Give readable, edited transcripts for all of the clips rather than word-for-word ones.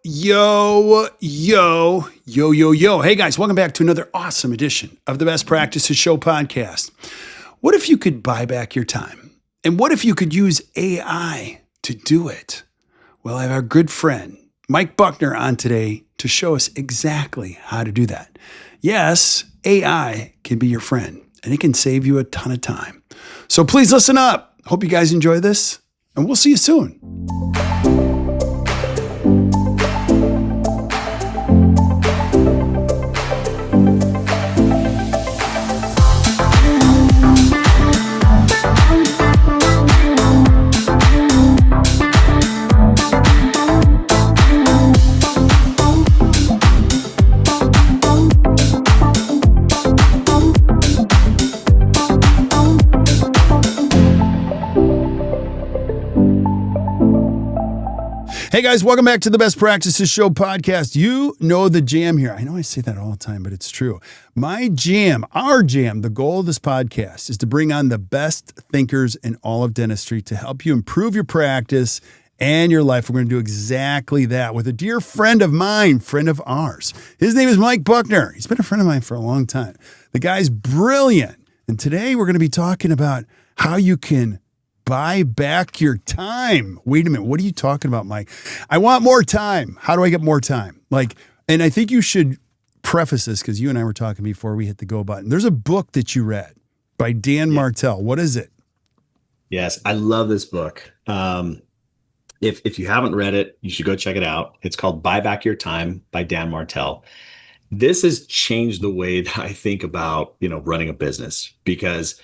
Yo. Hey guys, welcome back to another awesome edition of the Best Practices Show podcast. What if you could buy back your time? And what if you could use AI to do it? Well, I have our good friend, Mike Buckner, on today to show us exactly how to do that. Yes, AI can be your friend and it can save you a ton of time. So please listen up. Hope you guys enjoy this and we'll see you soon. Hey guys, welcome back to the Best Practices Show podcast. You know the jam here. I know I say that all the time, but it's true. My jam, our jam, the goal of this podcast is to bring on the best thinkers in all of dentistry to help you improve your practice and your life. We're going to do exactly that with a dear friend of mine, friend of ours. His name is Mike Buckner. He's been a friend of mine for a long time. The guy's brilliant. And today we're going to be talking about how you can buy back your time. Wait a minute. What are you talking about, Mike? I want more time. How do I get more time? And I think you should preface this because you and I were talking before we hit the go button. There's a book that you read by Dan Martell. What is it? Yes, I love this book. If you haven't read it, you should go check it out. It's called Buy Back Your Time by Dan Martell. This has changed the way that I think about, running a business, because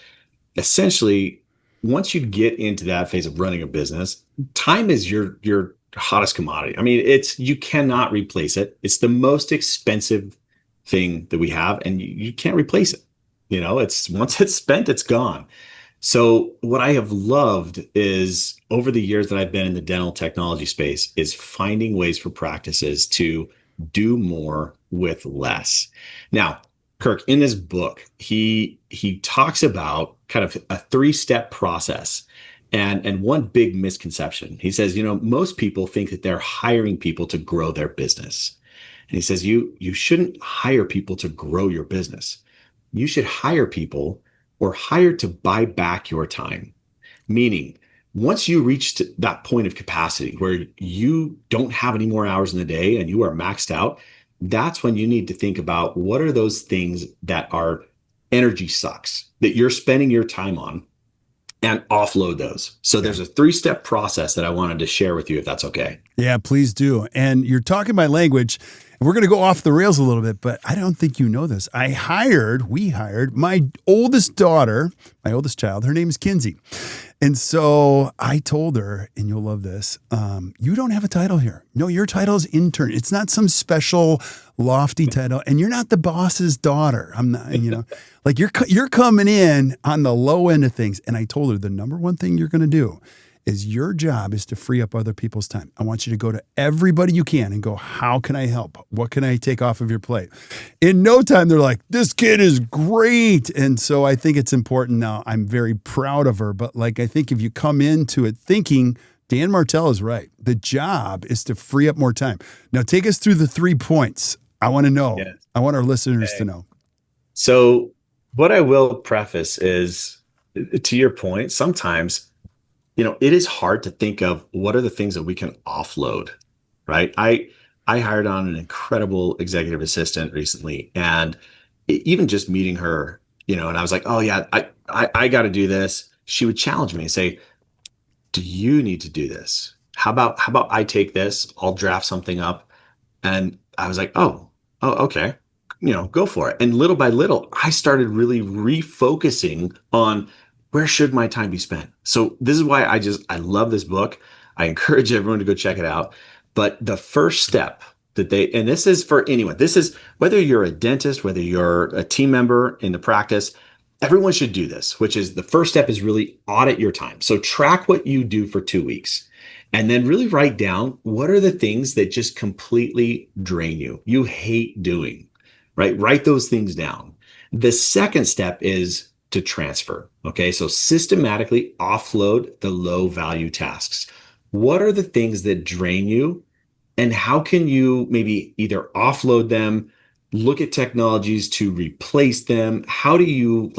essentially once you get into that phase of running a business, time is your hottest commodity. I mean, you cannot replace it. It's the most expensive thing that we have, and you can't replace it. It's once it's spent, it's gone. So what I have loved is over the years that I've been in the dental technology space is finding ways for practices to do more with less. Now, Kirk, in this book, he talks about kind of a 3-step process and one big misconception. He says, most people think that they're hiring people to grow their business. And he says, you shouldn't hire people to grow your business. You should hire people or hire to buy back your time. Meaning, once you reach that point of capacity where you don't have any more hours in the day and you are maxed out, that's when you need to think about what are those things that are energy sucks that you're spending your time on and offload those. So there's a 3-step process that I wanted to share with you, if that's okay. Yeah, please do. And you're talking my language. We're going to go off the rails a little bit, but I don't think you know this. We hired my oldest daughter, my oldest child. Her name is Kinsey. And so I told her, and you'll love this, you don't have a title here. No, your title is intern. It's not some special lofty title, and you're not the boss's daughter. I'm not, you're coming in on the low end of things. And I told her the number one thing you're going to do is your job is to free up other people's time. I want you to go to everybody you can and go, how can I help? What can I take off of your plate? In no time, they're like, this kid is great. And so I think it's important now. I'm very proud of her. But I think if you come into it thinking, Dan Martell is right. The job is to free up more time. Now take us through the 3 points. I want to know. Yes. I want our listeners to know. So what I will preface is, to your point, sometimes it is hard to think of what are the things that we can offload, right? I hired on an incredible executive assistant recently, and even just meeting her, and I was like, oh yeah, I got to do this. She would challenge me and say, do you need to do this? How about I take this, I'll draft something up. And I was like, oh, okay, go for it. And little by little, I started really refocusing on where should my time be spent? So this is why I love this book. I encourage everyone to go check it out. But the first step and this is for anyone, this is whether you're a dentist, whether you're a team member in the practice, everyone should do this, which is the first step is really audit your time. So track what you do for 2 weeks and then really write down what are the things that just completely drain you, you hate doing, right? Write those things down. The second step is to transfer. Okay, so systematically offload the low value tasks. What are the things that drain you and how can you maybe either offload them, look at technologies to replace them? How do you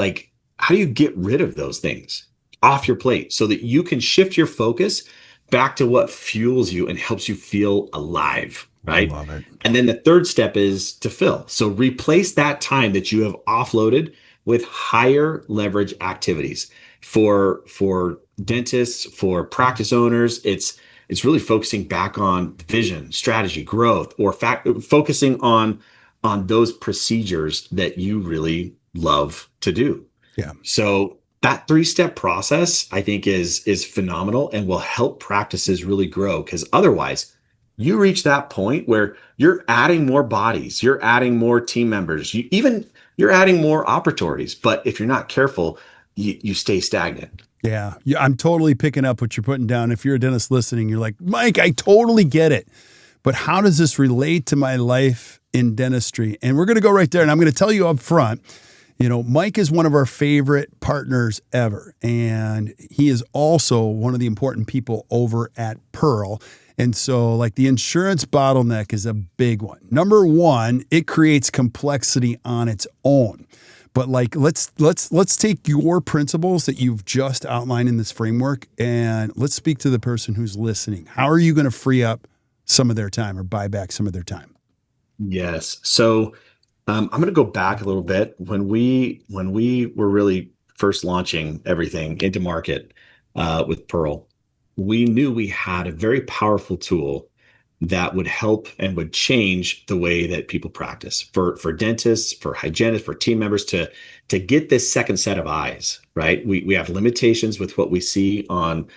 get rid of those things off your plate so that you can shift your focus back to what fuels you and helps you feel alive, I right? love it. And then the third step is to fill. So replace that time that you have offloaded with higher leverage activities. For dentists, for practice owners, it's really focusing back on vision, strategy, growth, or focusing on those procedures that you really love to do. Yeah. So that three-step process, I think, is phenomenal and will help practices really grow. Because otherwise, you reach that point where you're adding more bodies, you're adding more team members, you're adding more operatories. But if you're not careful, you stay stagnant. Yeah. I'm totally picking up what you're putting down. If you're a dentist listening, you're like, Mike, I totally get it. But how does this relate to my life in dentistry? And we're going to go right there. And I'm going to tell you up front, Mike is one of our favorite partners ever. And he is also one of the important people over at Pearl. And so like the insurance bottleneck is a big one. Number one, it creates complexity on its own. But like, let's take your principles that you've just outlined in this framework and let's speak to the person who's listening. How are you going to free up some of their time or buy back some of their time? Yes. So I'm going to go back a little bit. When we were really first launching everything into market with Pearl, we knew we had a very powerful tool that would help and would change the way that people practice for dentists, for hygienists, for team members to get this second set of eyes, right? We have limitations with what we see on,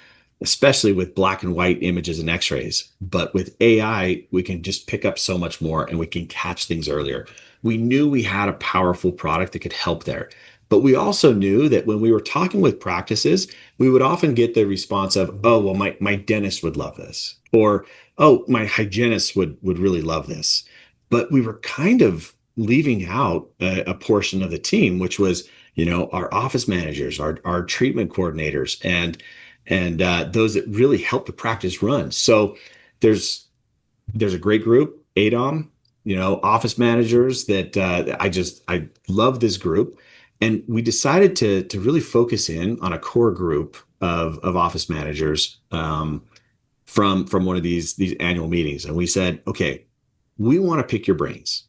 especially with black and white images and x-rays. But with AI, we can just pick up so much more and we can catch things earlier. We knew we had a powerful product that could help there. But we also knew that when we were talking with practices, we would often get the response of, oh, well, my dentist would love this. Or, oh, my hygienist would really love this. But we were kind of leaving out a portion of the team, which was, our office managers, our treatment coordinators, and those that really help the practice run. So there's a great group, ADOM, office managers that I love this group. And we decided to really focus in on a core group of office managers from one of these annual meetings. And we said, okay, we want to pick your brains.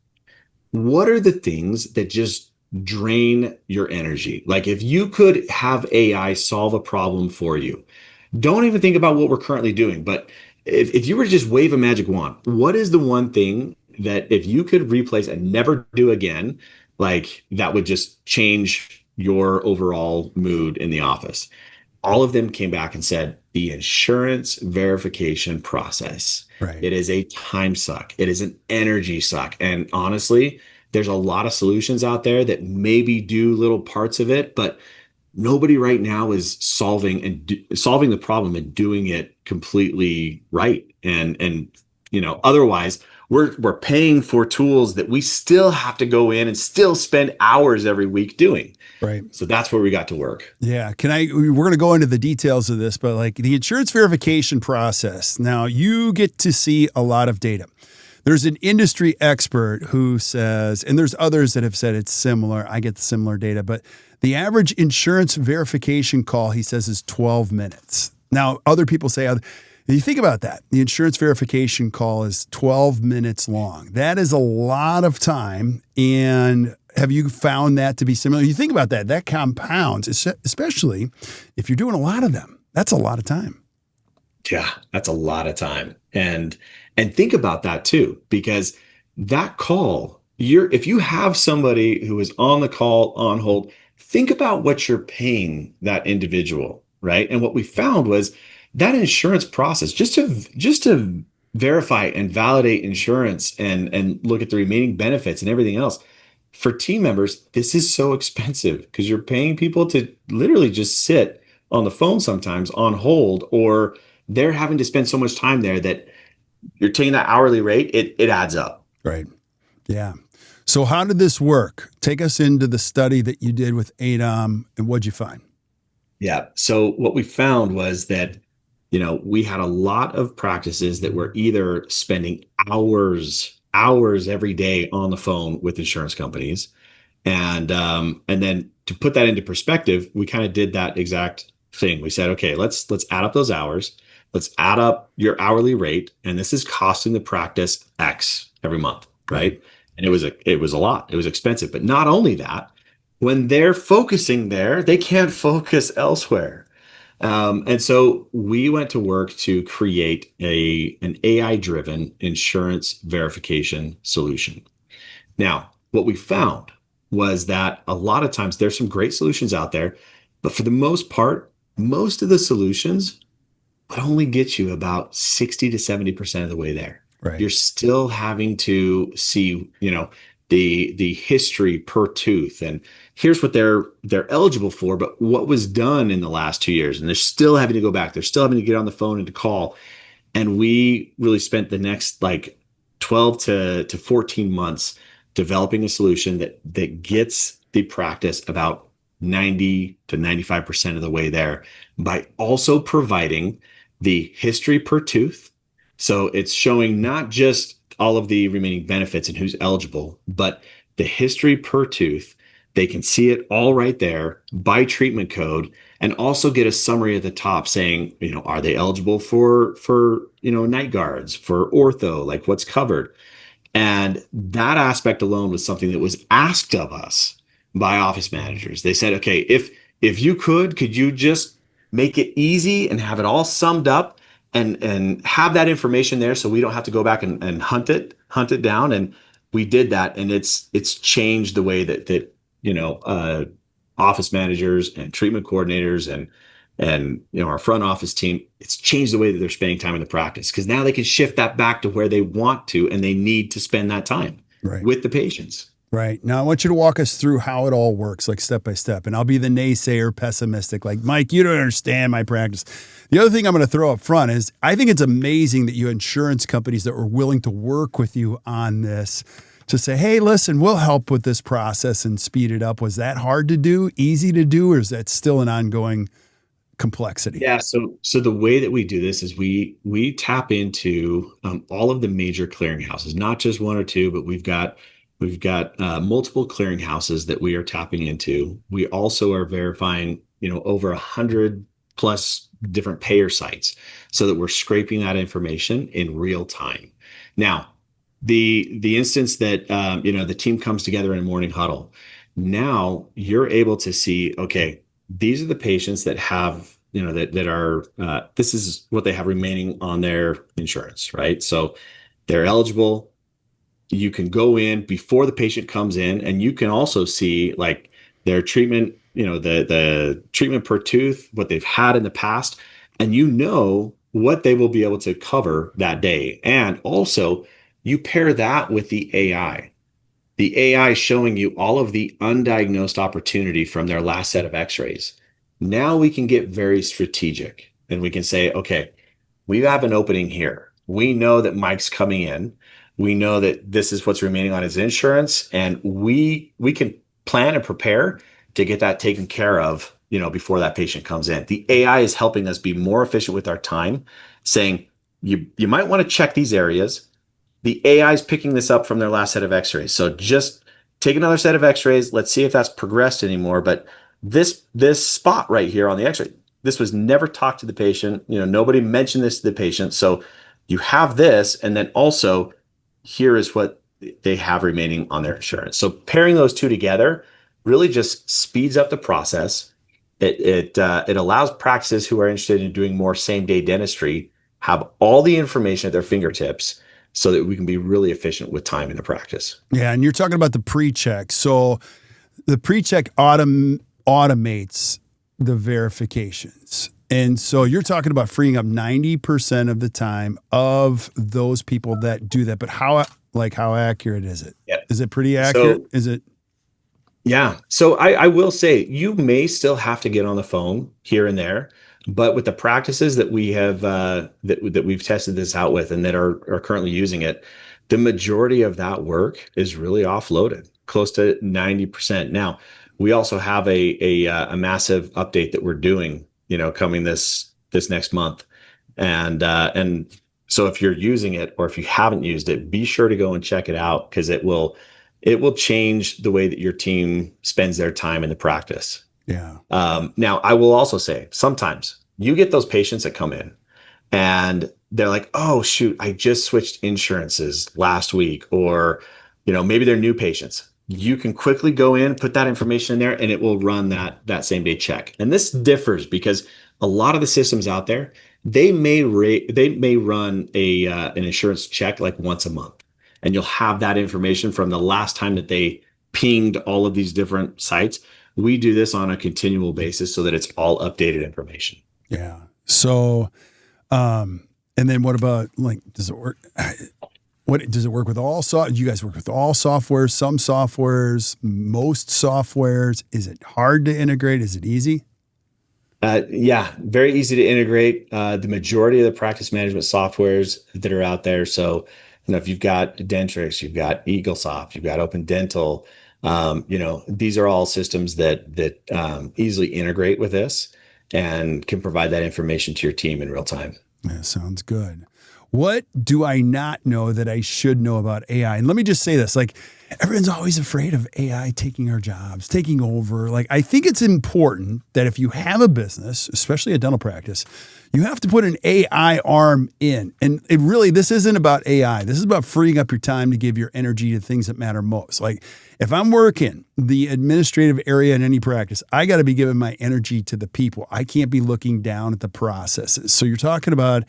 What are the things that just drain your energy? Like if you could have AI solve a problem for you, don't even think about what we're currently doing. But if you were to just wave a magic wand, what is the one thing that if you could replace and never do again, like that would just change your overall mood in the office? All of them came back and said the insurance verification process. Right. It is a time suck. It is an energy suck. And honestly, there's a lot of solutions out there that maybe do little parts of it, but nobody right now is solving the problem and doing it completely right. And otherwise we're paying for tools that we still have to go in and still spend hours every week doing. Right. So that's where we got to work. Yeah. We're going to go into the details of this, but like the insurance verification process, now you get to see a lot of data. There's an industry expert who says, and there's others that have said it's similar. I get the similar data, but the average insurance verification call, he says, is 12 minutes. Now, other people say, you think about that. The insurance verification call is 12 minutes long. That is a lot of time. And have you found that to be similar? You think about that. That compounds, especially if you're doing a lot of them. That's a lot of time. Yeah, that's a lot of time. And think about that too, because that call, if you have somebody who is on the call on hold, think about what you're paying that individual, right? And what we found was that insurance process, just to verify and validate insurance and look at the remaining benefits and everything else, for team members, this is so expensive because you're paying people to literally just sit on the phone sometimes on hold, or they're having to spend so much time there that you're taking that hourly rate, it adds up. Right. Yeah. So how did this work? Take us into the study that you did with ADOM and what'd you find? Yeah. So what we found was that we had a lot of practices that were either spending hours every day on the phone with insurance companies. And then to put that into perspective, we kind of did that exact thing. We said, okay, let's add up those hours. Let's add up your hourly rate. And this is costing the practice X every month, right? And it was a lot. It was expensive. But not only that, when they're focusing there, they can't focus elsewhere. And so we went to work to create an AI-driven insurance verification solution. Now, what we found was that a lot of times there's some great solutions out there, but for the most part, most of the solutions would only get you about 60 to 70% of the way there. Right. You're still having to see, the history per tooth, and here's what they're eligible for, but what was done in the last 2 years, and they're still having to go back. They're still having to get on the phone and to call. And we really spent the next like 12 to 14 months developing a solution that gets the practice about 90 to 95% of the way there by also providing the history per tooth. So it's showing not just all of the remaining benefits and who's eligible, but the history per tooth. They can see it all right there by treatment code, and also get a summary at the top saying, are they eligible for night guards, for ortho, like what's covered. And that aspect alone was something that was asked of us by office managers. They said, okay, if you could you just make it easy and have it all summed up and have that information there so we don't have to go back and hunt it down. And we did that, and it's changed the way that office managers and treatment coordinators and our front office team, it's changed the way that they're spending time in the practice, because now they can shift that back to where they want to, and they need to spend that time with the patients. Right. Now I want you to walk us through how it all works, like step by step. And I'll be the naysayer, pessimistic, like, Mike, you don't understand my practice. The other thing I'm going to throw up front is I think it's amazing that you have insurance companies that were willing to work with you on this, to say, hey, listen, we'll help with this process and speed it up. Was that hard to do, easy to do, or is that still an ongoing complexity? Yeah. So the way that we do this is we tap into all of the major clearinghouses, not just one or two, but we've got multiple clearinghouses that we are tapping into. We also are verifying, over 100 plus different payer sites, so that we're scraping that information in real time. Now, the instance that the team comes together in a morning huddle, now you're able to see, okay, these are the patients that have, that are, this is what they have remaining on their insurance, right? So they're eligible. You can go in before the patient comes in, and you can also see like their treatment, the treatment per tooth, what they've had in the past, and what they will be able to cover that day. And also you pair that with the AI. The AI showing you all of the undiagnosed opportunity from their last set of x-rays. Now we can get very strategic, and we can say, okay, we have an opening here. We know that Mike's coming in. We know that this is what's remaining on his insurance, and we can plan and prepare to get that taken care of, before that patient comes in. The AI is helping us be more efficient with our time, saying you might want to check these areas. The AI is picking this up from their last set of x-rays. So just take another set of x-rays. Let's see if that's progressed anymore. But this spot right here on the x-ray, this was never talked to the patient. Nobody mentioned this to the patient. So you have this, and then also here is what they have remaining on their insurance. So pairing those two together really just speeds up the process. It allows practices who are interested in doing more same-day dentistry have all the information at their fingertips, so that we can be really efficient with time in the practice. Yeah, and you're talking about the pre-check. So the pre-check automates the verifications. And so you're talking about freeing up 90% of the time of those people that do that. But how accurate is it? Yeah. Is it pretty accurate? Is it? Yeah. So I will say you may still have to get on the phone here and there, but with the practices that we have that we've tested this out with and that are currently using it, the majority of that work is really offloaded, close to 90%. Now, we also have a massive update that we're doing, coming this next month, And so if you're using it, or if you haven't used it, be sure to go and check it out, because it will change the way that your team spends their time in the practice. Yeah. Now, I will also say, sometimes you get those patients that come in and they're like, oh, shoot, I just switched insurances last week, or, maybe they're new patients. You can quickly go in, put that information in there, and it will run that same day check. And this differs because a lot of the systems out there, they may run an insurance check like once a month, and you'll have that information from the last time that they pinged all of these different sites. We do this on a continual basis so that it's all updated information. Yeah. So, and then what about, like, does it work? What does it work with all you guys work with all softwares, some softwares, most softwares? Is it hard to integrate? Is it easy? Yeah, very easy to integrate. The majority of the practice management softwares that are out there. So, if you've got Dentrix, you've got EagleSoft, you've got Open Dental, these are all systems that easily integrate with this and can provide that information to your team in real time. Yeah, sounds good. What do I not know that I should know about AI? And let me just say this, like, everyone's always afraid of AI taking our jobs, taking over. Like, I think it's important that if you have a business, especially a dental practice, you have to put an AI arm in. And this isn't about AI. This is about freeing up your time to give your energy to things that matter most. Like, if I'm working the administrative area in any practice, I got to be giving my energy to the people. I can't be looking down at the processes. So you're talking about,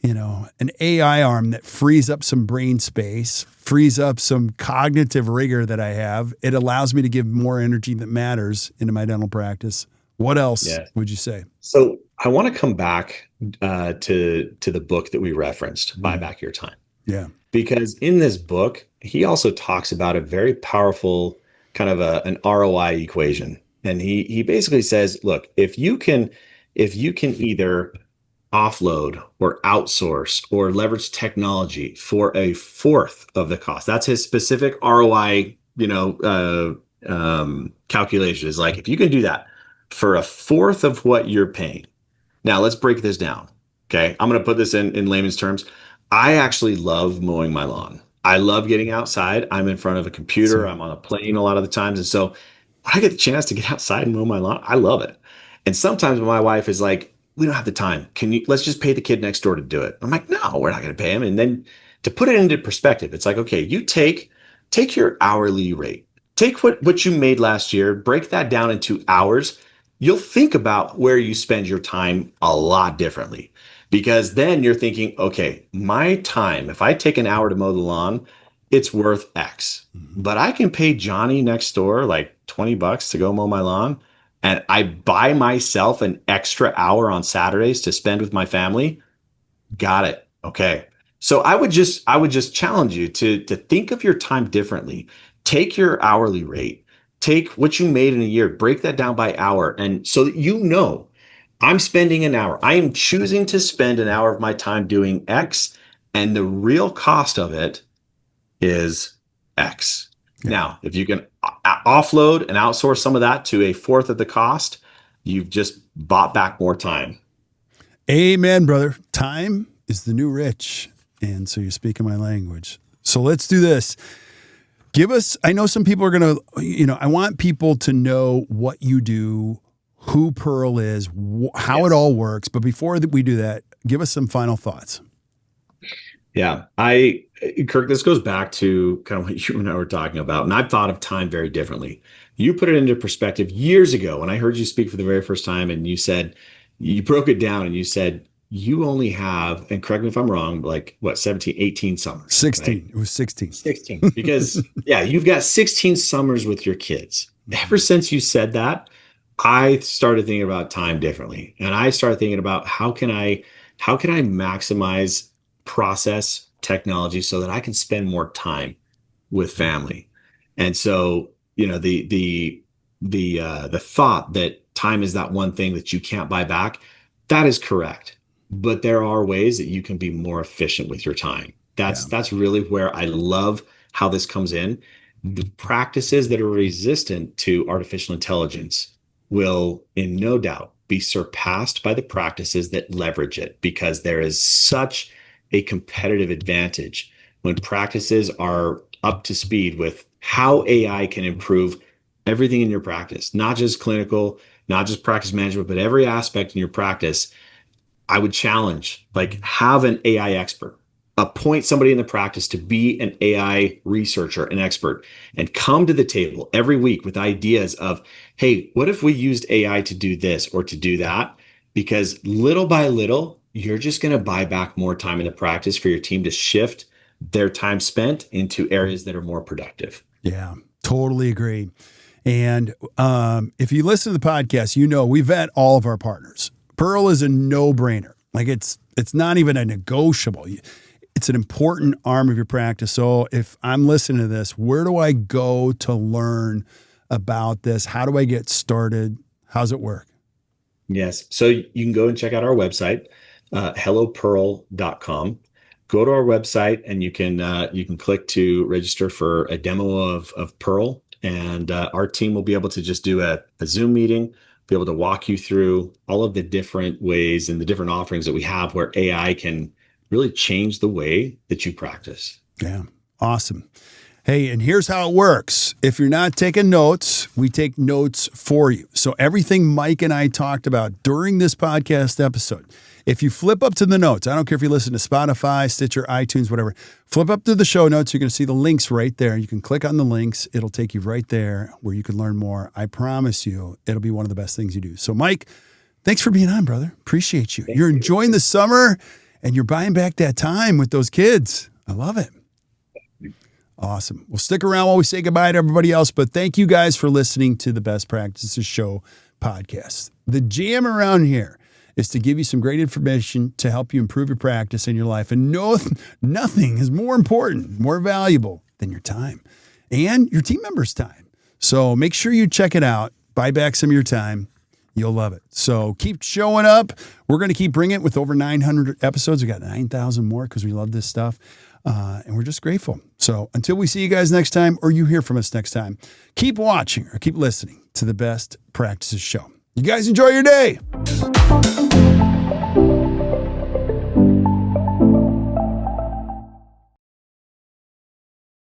an AI arm that frees up some brain space, frees up some cognitive rigor that I have. It allows me to give more energy that matters into my dental practice. What else would you say? So I want to come back to the book that we referenced, Buy Back Your Time. Yeah. Because in this book, he also talks about a very powerful kind of an ROI equation. And he basically says, look, if you can either offload or outsource or leverage technology for a fourth of the cost. That's his specific ROI, calculation is like, if you can do that for a fourth of what you're paying. Now let's break this down. Okay. I'm going to put this in layman's terms. I actually love mowing my lawn. I love getting outside. I'm in front of a computer. I'm on a plane a lot of the times. And so when I get the chance to get outside and mow my lawn, I love it. And sometimes my wife is like, we don't have the time. Let's just pay the kid next door to do it. I'm like, no, we're not going to pay him. And then to put it into perspective, it's like, okay, you take your hourly rate, take what you made last year, break that down into hours. You'll think about where you spend your time a lot differently, because then you're thinking, okay, my time, if I take an hour to mow the lawn, it's worth X, but I can pay Johnny next door like $20 to go mow my lawn. And I buy myself an extra hour on Saturdays to spend with my family. Got it. Okay. So I would just challenge you to think of your time differently. Take your hourly rate, take what you made in a year, break that down by hour. And so that I'm spending an hour. I am choosing to spend an hour of my time doing X, and the real cost of it is X. Yeah. Now, if you can offload and outsource some of that to a fourth of the cost, you've just bought back more time. Amen, brother. Time is the new rich. And so you're speaking my language. So let's do this. I know some people are going to, I want people to know what you do, who Pearl is, how it all works. But before we do that, give us some final thoughts. Yeah, Kirk, this goes back to kind of what you and I were talking about. And I've thought of time very differently. You put it into perspective years ago when I heard you speak for the very first time, and you broke it down and you said, you only have, and correct me if I'm wrong, like 17, 18 summers. 16. Right? It was 16. 16. Because you've got 16 summers with your kids. Ever since you said that, I started thinking about time differently. And I started thinking about how can I maximize process technology so that I can spend more time with family. And so, the thought that time is that one thing that you can't buy back, that is correct. But there are ways that you can be more efficient with your time. That's really where I love how this comes in. The practices that are resistant to artificial intelligence will, in no doubt, be surpassed by the practices that leverage it, because there is such a competitive advantage when practices are up to speed with how AI can improve everything in your practice, not just clinical, not just practice management, but every aspect in your practice. I would challenge, like, have an AI expert, appoint somebody in the practice to be an AI researcher, an expert, and come to the table every week with ideas of, hey, what if we used AI to do this or to do that? Because little by little, you're just going to buy back more time in the practice for your team to shift their time spent into areas that are more productive. Yeah, totally agree. And if you listen to the podcast, you know we vet all of our partners. Pearl is a no-brainer. Like, it's not even a negotiable. It's an important arm of your practice. So if I'm listening to this, where do I go to learn about this? How do I get started? How's it work? Yes. So you can go and check out our website, hellopearl.com. Go to our website and you can click to register for a demo of Pearl. And our team will be able to just do a Zoom meeting, be able to walk you through all of the different ways and the different offerings that we have where AI can really change the way that you practice. Yeah. Awesome. Hey, and here's how it works. If you're not taking notes, we take notes for you. So everything Mike and I talked about during this podcast episode, if you flip up to the notes, I don't care if you listen to Spotify, Stitcher, iTunes, whatever, flip up to the show notes. You're going to see the links right there. You can click on the links. It'll take you right there where you can learn more. I promise you, it'll be one of the best things you do. So Mike, thanks for being on, brother. Appreciate you. You're enjoying the summer and you're buying back that time with those kids. I love it. Awesome. We'll stick around while we say goodbye to everybody else, but thank you guys for listening to the Best Practices Show podcast. The jam around here is to give you some great information to help you improve your practice in your life. And nothing is more important, more valuable than your time and your team members' time. So make sure you check it out. Buy back some of your time. You'll love it. So keep showing up. We're going to keep bringing it with over 900 episodes. We got 9,000 more because we love this stuff. And we're just grateful. So until we see you guys next time, or you hear from us next time, keep watching or keep listening to the Best Practices Show. You guys enjoy your day.